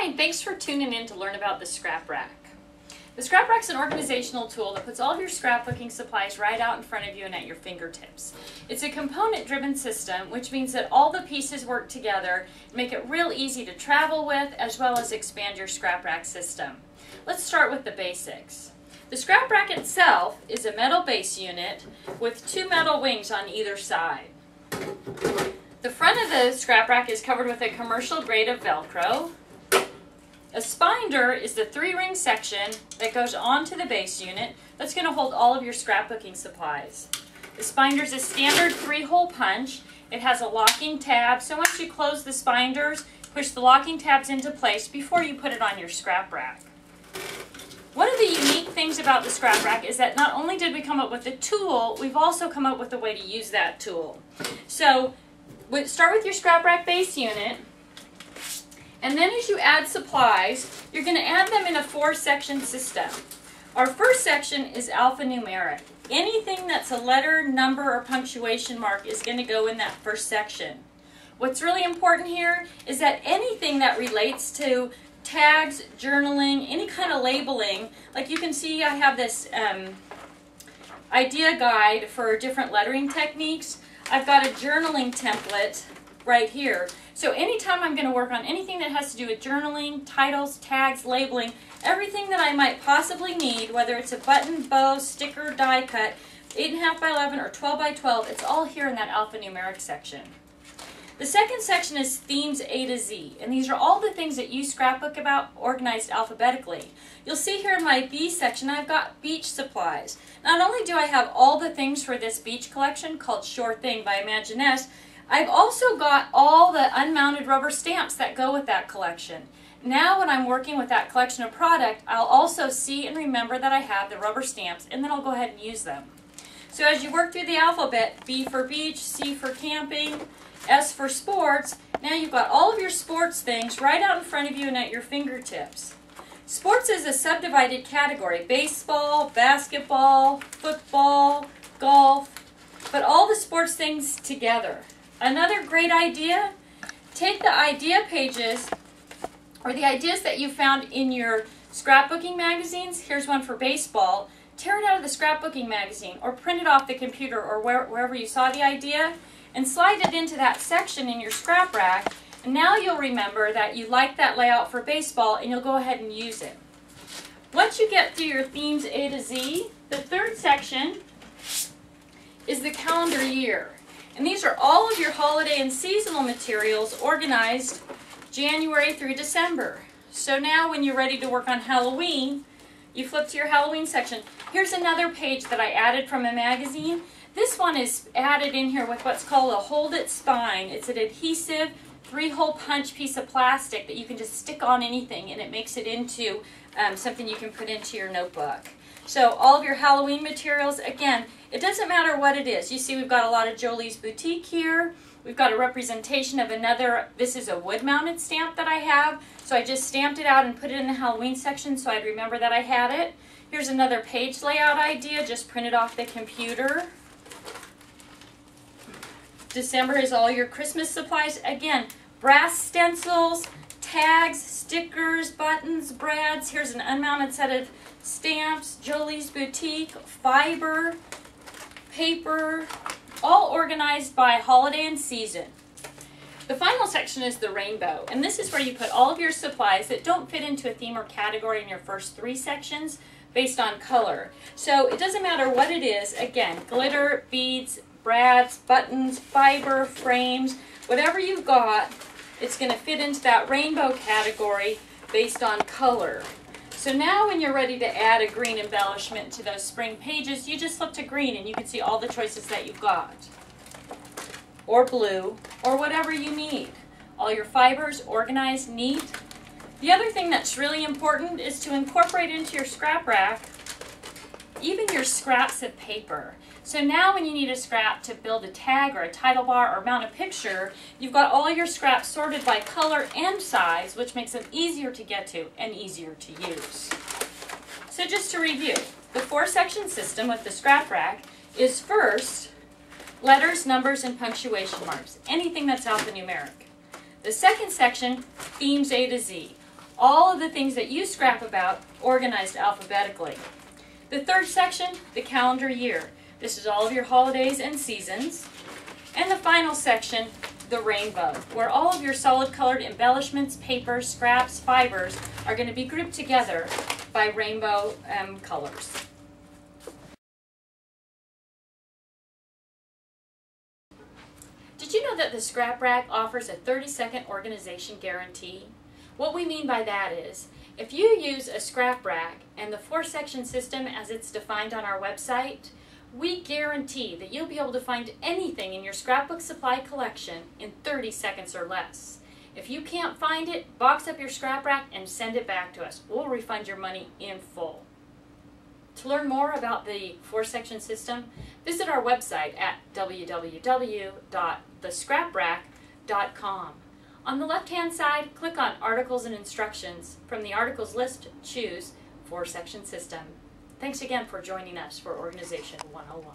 Hi, and thanks for tuning in to learn about the scrap rack. The scrap rack is an organizational tool that puts all of your scrapbooking supplies right out in front of you and at your fingertips. It's a component-driven system, which means that all the pieces work together and make it real easy to travel with, as well as expand your scrap rack system. Let's start with the basics. The scrap rack itself is a metal base unit with two metal wings on either side. The front of the scrap rack is covered with a commercial grade of Velcro. A spinder is the 3-ring section that goes onto the base unit that's going to hold all of your scrapbooking supplies. The spinder is a standard 3-hole punch. It has a locking tab, so once you close the spinders, push the locking tabs into place before you put it on your scrap rack. One of the unique things about the scrap rack is that not only did we come up with a tool, we've also come up with a way to use that tool. So start with your scrap rack base unit. And then as you add supplies, you're going to add them in a 4-section system. Our first section is alphanumeric. Anything that's a letter, number, or punctuation mark is going to go in that first section. What's really important here is that anything that relates to tags, journaling, any kind of labeling, like you can see I have this idea guide for different lettering techniques. I've got a journaling template right here. So anytime I'm going to work on anything that has to do with journaling, titles, tags, labeling, everything that I might possibly need, whether it's a button, bow, sticker, die cut, 8.5 by 11 or 12 by 12, it's all here in that alphanumeric section. The second section is themes A to Z, and these are all the things that you scrapbook about organized alphabetically. You'll see here in my B section I've got beach supplies. Not only do I have all the things for this beach collection called Sure Thing by Imaginess, I've also got all the unmounted rubber stamps that go with that collection. Now when I'm working with that collection of product, I'll also see and remember that I have the rubber stamps, and then I'll go ahead and use them. So as you work through the alphabet, B for beach, C for camping, S for sports, now you've got all of your sports things right out in front of you and at your fingertips. Sports is a subdivided category: baseball, basketball, football, golf, but all the sports things together. Another great idea, take the idea pages or the ideas that you found in your scrapbooking magazines. Here's one for baseball. Tear it out of the scrapbooking magazine or print it off the computer or wherever you saw the idea and slide it into that section in your scrap rack. And now you'll remember that you like that layout for baseball and you'll go ahead and use it. Once you get through your themes A to Z, the third section is the calendar year. And these are all of your holiday and seasonal materials organized January through December. So now when you're ready to work on Halloween, you flip to your Halloween section. Here's another page that I added from a magazine. This one is added in here with what's called a Hold It Spine. It's an adhesive 3-hole punch piece of plastic that you can just stick on anything, and it makes it into something you can put into your notebook. So all of your Halloween materials, again, it doesn't matter what it is. You see we've got a lot of Jolie's Boutique here. We've got a representation of another, this is a wood-mounted stamp that I have. So I just stamped it out and put it in the Halloween section so I'd remember that I had it. Here's another page layout idea, just printed off the computer. December is all your Christmas supplies. Again, brass stencils, tags, stickers, buttons, brads. Here's an unmounted set of stamps, Jolie's Boutique, fiber, paper, all organized by holiday and season. The final section is the rainbow, and this is where you put all of your supplies that don't fit into a theme or category in your first 3 sections based on color. So it doesn't matter what it is, again, glitter, beads, brads, buttons, fiber, frames, whatever you've got, it's going to fit into that rainbow category based on color. So now when you're ready to add a green embellishment to those spring pages, you just flip to green and you can see all the choices that you've got. Or blue, or whatever you need. All your fibers organized, neat. The other thing that's really important is to incorporate into your scrap rack even your scraps of paper. So now when you need a scrap to build a tag or a title bar or mount a picture, you've got all your scraps sorted by color and size, which makes them easier to get to and easier to use. So just to review, the 4-section system with the scrap rack is first, letters, numbers, and punctuation marks, anything that's alphanumeric. The second section, themes A to Z. all of the things that you scrap about organized alphabetically. The third section, the calendar year. This is all of your holidays and seasons. And the final section, the rainbow, where all of your solid colored embellishments, papers, scraps, fibers are going to be grouped together by rainbow colors. Did you know that the Scrap Rack offers a 30-second organization guarantee? What we mean by that is, if you use a scrap rack and the 4-section system as it's defined on our website, we guarantee that you'll be able to find anything in your scrapbook supply collection in 30 seconds or less. If you can't find it, box up your scrap rack and send it back to us. We'll refund your money in full. To learn more about the 4-section system, visit our website at www.thescraprack.com. On the left-hand side, click on Articles and Instructions. From the articles list, choose 4-section system. Thanks again for joining us for Organization 101.